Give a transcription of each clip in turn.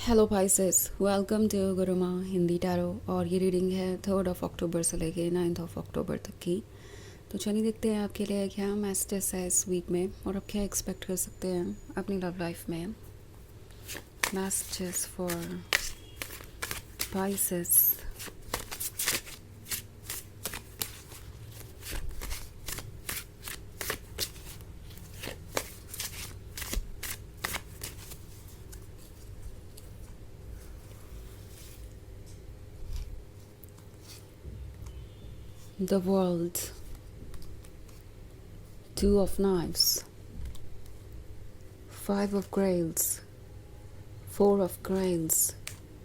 Hello Pisces, welcome to Gurumaa Hindi tarot. और ये reading है 3 अक्टूबर से लेके 9 अक्टूबर तक की। तो चलिए देखते हैं आपके लिए क्या मैसेजेस है इस वीक में और आप क्या एक्सपेक्ट कर सकते हैं अपनी लव लाइफ में। Messages for Pisces. The world, 2 of Knives, 5 of Grails, 4 of Grails,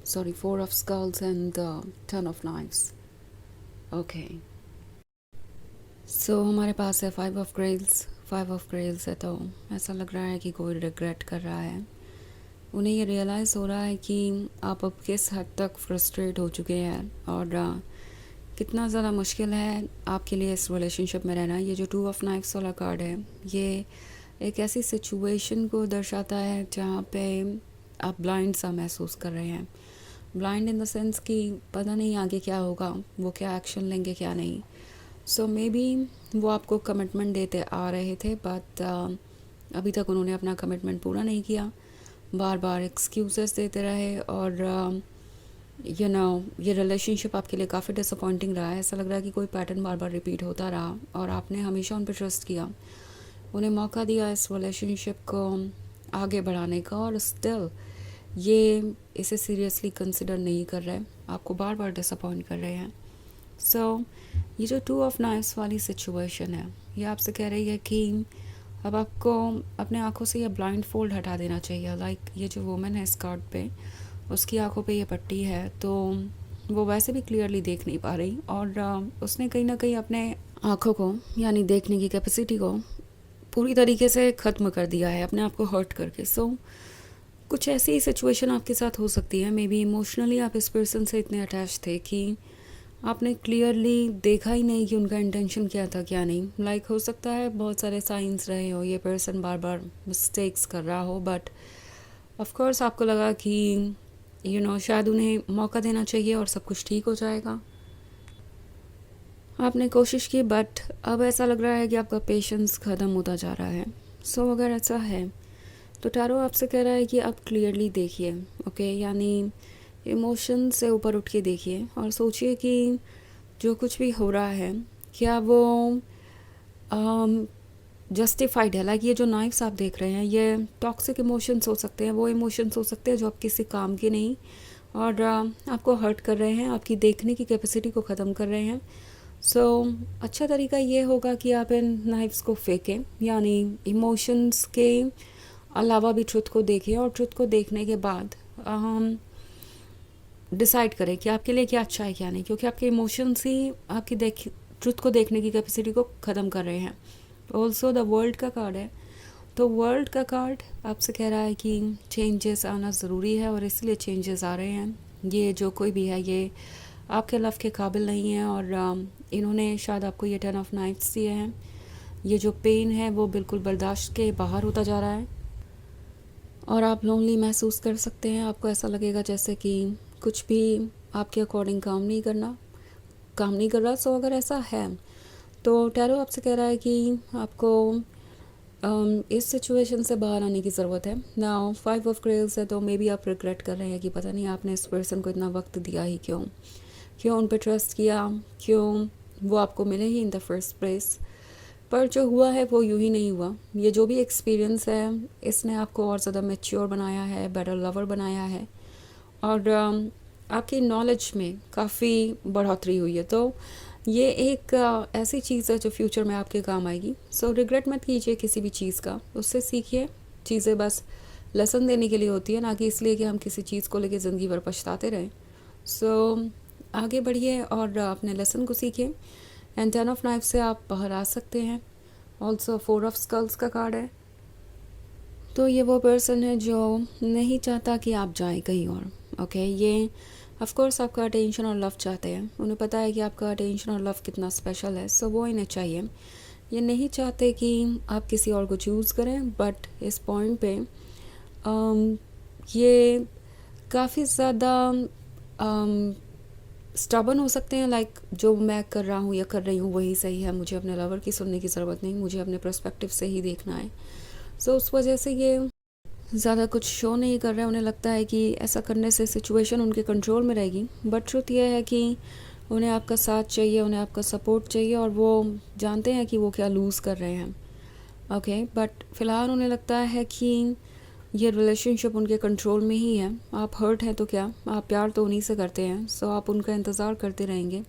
4 of Skulls and 10 of Knives. Okay, सो हमारे पास है 5 of Grails। 5 of Grails है तो ऐसा लग रहा है कि कोई रिग्रेट कर रहा है। उन्हें ये रियलाइज़ हो रहा है कि आप अब किस हद तक फ्रस्ट्रेट हो चुके हैं और कितना ज़्यादा मुश्किल है आपके लिए इस रिलेशनशिप में रहना। ये जो 2 of Knives वाला कार्ड है, ये एक ऐसी सिचुएशन को दर्शाता है जहाँ पे आप ब्लाइंड सा महसूस कर रहे हैं। ब्लाइंड इन द सेंस कि पता नहीं आगे क्या होगा, वो क्या एक्शन लेंगे क्या नहीं। सो मे बी वो आपको कमिटमेंट देते आ रहे थे बट अभी तक उन्होंने अपना कमिटमेंट पूरा नहीं किया। बार बार एक्सक्यूज़ेस देते रहे और ये रिलेशनशिप आपके लिए काफ़ी डिसअपॉइंटिंग रहा है। ऐसा लग रहा है कि कोई पैटर्न बार बार रिपीट होता रहा और आपने हमेशा उन पर ट्रस्ट किया, उन्हें मौका दिया इस रिलेशनशिप को आगे बढ़ाने का और स्टिल ये इसे सीरियसली कंसिडर नहीं कर रहे, आपको बार बार डिसअपॉइंट कर रहे हैं। सो ये जो 2 of Knives वाली सिचुएशन है, ये आपसे कह रही है कि अब आपको अपने आँखों से ये ब्लाइंड फोल्ड हटा देना चाहिए। लाइक ये जो वुमेन है इस कार्ड पे, उसकी आंखों पे ये पट्टी है तो वो वैसे भी क्लियरली देख नहीं पा रही और उसने कहीं ना कहीं अपने आँखों को यानी देखने की कैपेसिटी को पूरी तरीके से ख़त्म कर दिया है अपने आप को हर्ट करके। सो कुछ ऐसी सिचुएशन आपके साथ हो सकती है। मे बी इमोशनली आप इस पर्सन से इतने अटैच थे कि आपने क्लियरली देखा ही नहीं कि उनका इंटेंशन क्या था क्या नहीं। लाइक हो सकता है बहुत सारे साइंस रहे हो, ये पर्सन बार बार मिस्टेक्स कर रहा हो बट ऑफ कोर्स आपको लगा कि शायद उन्हें मौका देना चाहिए और सब कुछ ठीक हो जाएगा। आपने कोशिश की बट अब ऐसा लग रहा है कि आपका पेशेंस ख़त्म होता जा रहा है। सो अगर ऐसा है तो टैरो आपसे कह रहा है कि आप क्लियरली देखिए, ओके, यानी इमोशन से ऊपर उठ के देखिए और सोचिए कि जो कुछ भी हो रहा है क्या वो जस्टिफाइड है। लाइक ये जो नाइफ्स आप देख रहे हैं ये टॉक्सिक इमोशंस हो सकते हैं, वो इमोशंस हो सकते हैं जो आप किसी काम के नहीं और आपको हर्ट कर रहे हैं, आपकी देखने की कैपेसिटी को ख़त्म कर रहे हैं। सो अच्छा तरीका ये होगा कि आप इन नाइफ्स को फेंकें, यानी इमोशंस के अलावा भी ट्रुथ को देखें और ट्रुथ को देखने के बाद डिसाइड करें कि आपके लिए क्या अच्छा है क्या नहीं, क्योंकि आपके इमोशंस ही आपकी ट्रुथ को देखने की कैपेसिटी को ख़त्म कर रहे हैं। ऑल्सो द वर्ल्ड का कार्ड है, तो वर्ल्ड का कार्ड आपसे कह रहा है कि चेंजेस आना ज़रूरी है और इसलिए चेंजेस आ रहे हैं। ये जो कोई भी है ये आपके लव के काबिल नहीं है और इन्होंने शायद आपको ये 10 of Knives दिए हैं। ये जो पेन है वो बिल्कुल बर्दाश्त के बाहर होता जा रहा है और आप लोनली महसूस कर सकते हैं। आपको ऐसा लगेगा जैसे कि कुछ भी आपके अकॉर्डिंग काम नहीं कर रहा। सो अगर ऐसा है तो टैरो आपसे कह रहा है कि आपको इस सिचुएशन से बाहर आने की ज़रूरत है। नाउ 5 of Grails है तो मे बी आप रिग्रेट कर रहे हैं कि पता नहीं आपने इस पर्सन को इतना वक्त दिया ही क्यों उन पर ट्रस्ट किया, क्यों वो आपको मिले ही इन द फर्स्ट प्लेस। पर जो हुआ है वो यूं ही नहीं हुआ। ये जो भी एक्सपीरियंस है इसने आपको और ज़्यादा मैच्योर बनाया है, बेटर लवर बनाया है और आपकी नॉलेज में काफ़ी बढ़ोतरी हुई है। तो ये एक ऐसी चीज़ है जो फ्यूचर में आपके काम आएगी। सो रिग्रेट मत कीजिए किसी भी चीज़ का, उससे सीखिए। चीज़ें बस लेसन देने के लिए होती है, ना कि इसलिए कि हम किसी चीज़ को लेकर ज़िंदगी भर पछताते रहें। सो आगे बढ़िए और अपने लेसन को सीखिए। एंड 10 of Knives से आप बाहर आ सकते हैं। ऑल्सो 4 of Skulls का कार्ड है, तो ये वो पर्सन है जो नहीं चाहता कि आप जाएं कहीं और। ओके, ये ऑफ कोर्स आपका अटेंशन और लव चाहते हैं, उन्हें पता है कि आपका अटेंशन और लव कितना स्पेशल है। सो वो इन्हें चाहिए। ये नहीं चाहते कि आप किसी और को चूज़ करें बट इस पॉइंट पे ये काफ़ी ज़्यादा स्टबर्न हो सकते हैं, लाइक जो मैं कर रहा हूँ या कर रही हूँ वही सही है, मुझे अपने लवर की सुनने की ज़रूरत नहीं, मुझे अपने पर्सपेक्टिव से ही देखना है। सो उस वजह से ये ज़्यादा कुछ शो नहीं कर रहे हैं। उन्हें लगता है कि ऐसा करने से सिचुएशन उनके कंट्रोल में रहेगी, बट ट्रुथ ये है कि उन्हें आपका साथ चाहिए, उन्हें आपका सपोर्ट चाहिए, और वो जानते हैं कि वो क्या लूज़ कर रहे हैं। ओके, बट फ़िलहाल उन्हें लगता है कि ये रिलेशनशिप उनके कंट्रोल में ही है। आप हर्ट हैं तो क्या, आप प्यार तो उन्हीं से करते हैं, सो आप उनका इंतज़ार करते रहेंगे।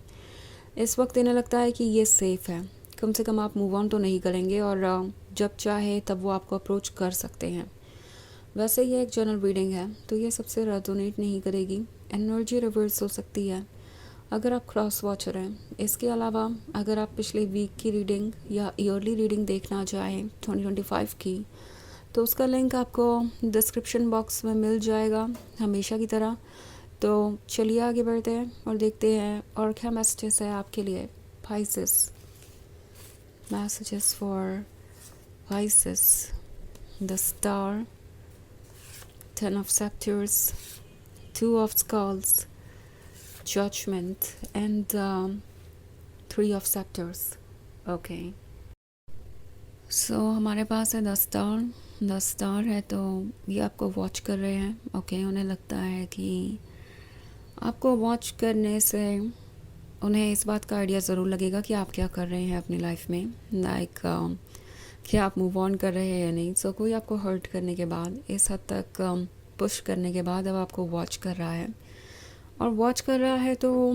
इस वक्त इन्हें लगता है कि ये सेफ़ है, कम से कम आप मूव ऑन तो नहीं करेंगे, और जब चाहे तब वो आपको अप्रोच कर सकते हैं। वैसे ये एक जनरल रीडिंग है, तो ये सबसे रेजोनेट नहीं करेगी, एनर्जी रिवर्स हो सकती है अगर आप क्रॉस वॉचर हैं। इसके अलावा अगर आप पिछले वीक की रीडिंग या ईयरली रीडिंग देखना चाहें 2025 की, तो उसका लिंक आपको डिस्क्रिप्शन बॉक्स में मिल जाएगा हमेशा की तरह। तो चलिए आगे बढ़ते हैं और देखते हैं और क्या मैसेजेस है आपके लिए। Pisces, messages for Pisces, the star, 10 of scepters, 2 of skulls, judgment, and 3 of scepters. Okay. So हमारे पास है द स्टार है, तो ये आपको वॉच कर रहे हैं। ओके, उन्हें लगता है कि आपको वॉच करने से उन्हें इस बात का आइडिया ज़रूर लगेगा कि आप क्या कर रहे हैं अपनी लाइफ में, लाइक क्या आप मूव ऑन कर रहे हैं या नहीं। सो कोई आपको हर्ट करने के बाद, इस हद तक पुश करने के बाद अब आपको वॉच कर रहा है, और वॉच कर रहा है तो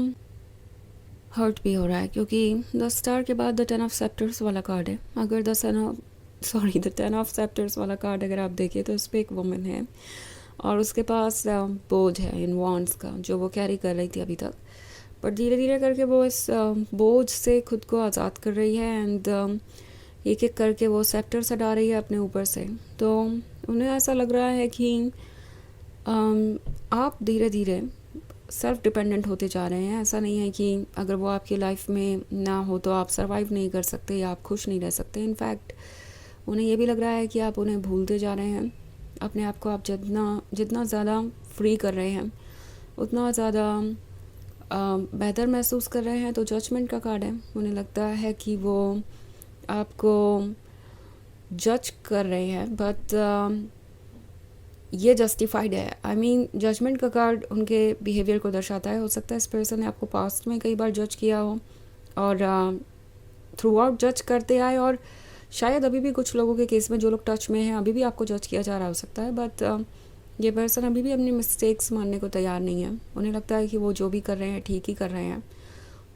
हर्ट भी हो रहा है, क्योंकि द स्टार के बाद द 10 ऑफ सेप्टर्स वाला कार्ड है। अगर द 10 ऑफ सेप्टर्स वाला कार्ड अगर आप देखिए तो उस पर एक वुमन है और उसके पास बोझ है इन वॉन्ड्स का, जो वो कैरी कर रही थी अभी तक, पर धीरे धीरे करके वो इस बोझ से खुद को आज़ाद कर रही है, एंड एक एक करके वो सेप्टर्स हटा रही है अपने ऊपर से। तो उन्हें ऐसा लग रहा है कि आप धीरे धीरे सेल्फ डिपेंडेंट होते जा रहे हैं। ऐसा नहीं है कि अगर वो आपकी लाइफ में ना हो तो आप सरवाइव नहीं कर सकते या आप खुश नहीं रह सकते। इनफैक्ट उन्हें ये भी लग रहा है कि आप उन्हें भूलते जा रहे हैं। अपने आप को आप जितना ज़्यादा फ्री कर रहे हैं उतना ज़्यादा बेहतर महसूस कर रहे हैं। तो जजमेंट का कार्ड है, उन्हें लगता है कि वो आपको जज कर रहे हैं, बट ये जस्टिफाइड है। आई मीन जजमेंट का कार्ड उनके बिहेवियर को दर्शाता है। हो सकता है इस पर्सन ने आपको पास्ट में कई बार जज किया हो और थ्रू आउट जज करते आए, और शायद अभी भी कुछ लोगों के केस में जो लोग टच में हैं अभी भी आपको जज किया जा रहा हो सकता है, बट ये पर्सन अभी भी अपनी मिस्टेक्स मानने को तैयार नहीं है। उन्हें लगता है कि वो जो भी कर रहे हैं ठीक ही कर रहे हैं।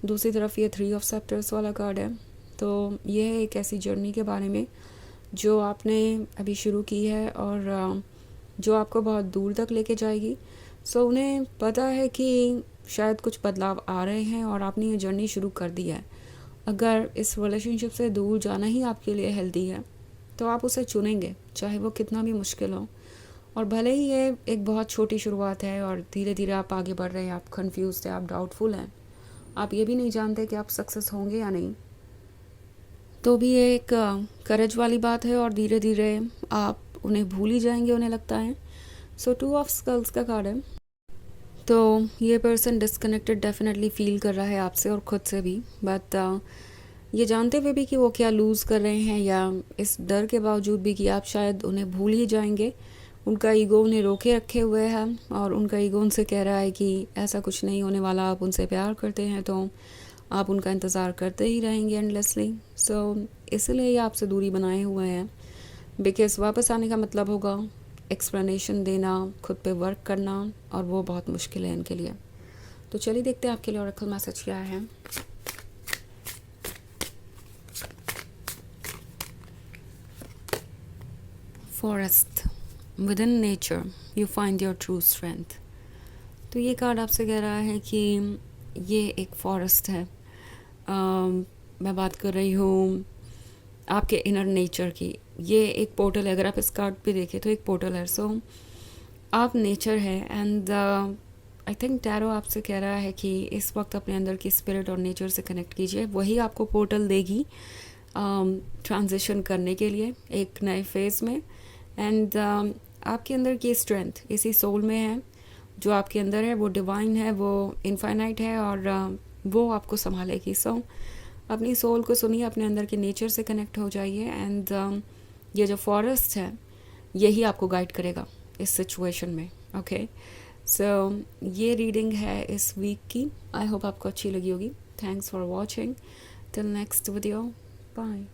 दूसरी तरफ ये 3 ऑफ सेप्टर्स वाला कार्ड है, तो ये है एक ऐसी जर्नी के बारे में जो आपने अभी शुरू की है और जो आपको बहुत दूर तक लेके जाएगी। सो उन्हें पता है कि शायद कुछ बदलाव आ रहे हैं और आपने ये जर्नी शुरू कर दी है। अगर इस रिलेशनशिप से दूर जाना ही आपके लिए हेल्दी है तो आप उसे चुनेंगे, चाहे वो कितना भी मुश्किल हो। और भले ही ये एक बहुत छोटी शुरुआत है और धीरे धीरे आप आगे बढ़ रहे हैं, आप कंफ्यूज हैं, आप डाउटफुल हैं, आप ये भी नहीं जानते कि आप सक्सेस होंगे या नहीं, तो भी ये एक करेज वाली बात है और धीरे धीरे आप उन्हें भूल ही जाएंगे, उन्हें लगता है। सो 2 ऑफ स्कल्स का कार्ड है, तो ये पर्सन डिस्कनेक्टेड डेफिनेटली फील कर रहा है आपसे और ख़ुद से भी, बट ये जानते हुए भी कि वो क्या लूज़ कर रहे हैं, या इस डर के बावजूद भी कि आप शायद उन्हें भूल ही जाएंगे, उनका ईगो उन्हें रोके रखे हुए है और उनका ईगो उनसे कह रहा है कि ऐसा कुछ नहीं होने वाला, आप उनसे प्यार करते हैं तो आप उनका इंतज़ार करते ही रहेंगे एंडलेसली। सो इसलिए ये आपसे दूरी बनाए हुए हैं, बिकॉज़ वापस आने का मतलब होगा एक्सप्लेनेशन देना, खुद पे वर्क करना, और वो बहुत मुश्किल है इनके लिए। तो चलिए देखते हैं आपके लिए ऑरेकल मैसेज क्या है। Forest, with in nature you find your true strength. तो ये कार्ड आपसे कह रहा है कि ये एक फॉरेस्ट है। मैं बात कर रही हूँ आपके इनर नेचर की। ये एक पोर्टल है, अगर आप इस कार्ड पे देखें तो एक पोर्टल है। सो आप नेचर है, एंड आई थिंक टैरो आपसे कह रहा है कि इस वक्त अपने अंदर की स्पिरिट और नेचर से कनेक्ट कीजिए, वही आपको पोर्टल देगी ट्रांजिशन करने के लिए एक नए फेज़ में। एंड आपके अंदर की स्ट्रेंथ इसी सोल में है, जो आपके अंदर है वो डिवाइन है, वो इनफाइनाइट है और वो आपको संभालेगी। सो अपनी सोल को सुनिए, अपने अंदर के नेचर से कनेक्ट हो जाइए एंड ये जो फॉरेस्ट है यही आपको गाइड करेगा इस सिचुएशन में। ओके, सो ये रीडिंग है इस वीक की। आई होप आपको अच्छी लगी होगी। Thanks for watching. Till next video, bye.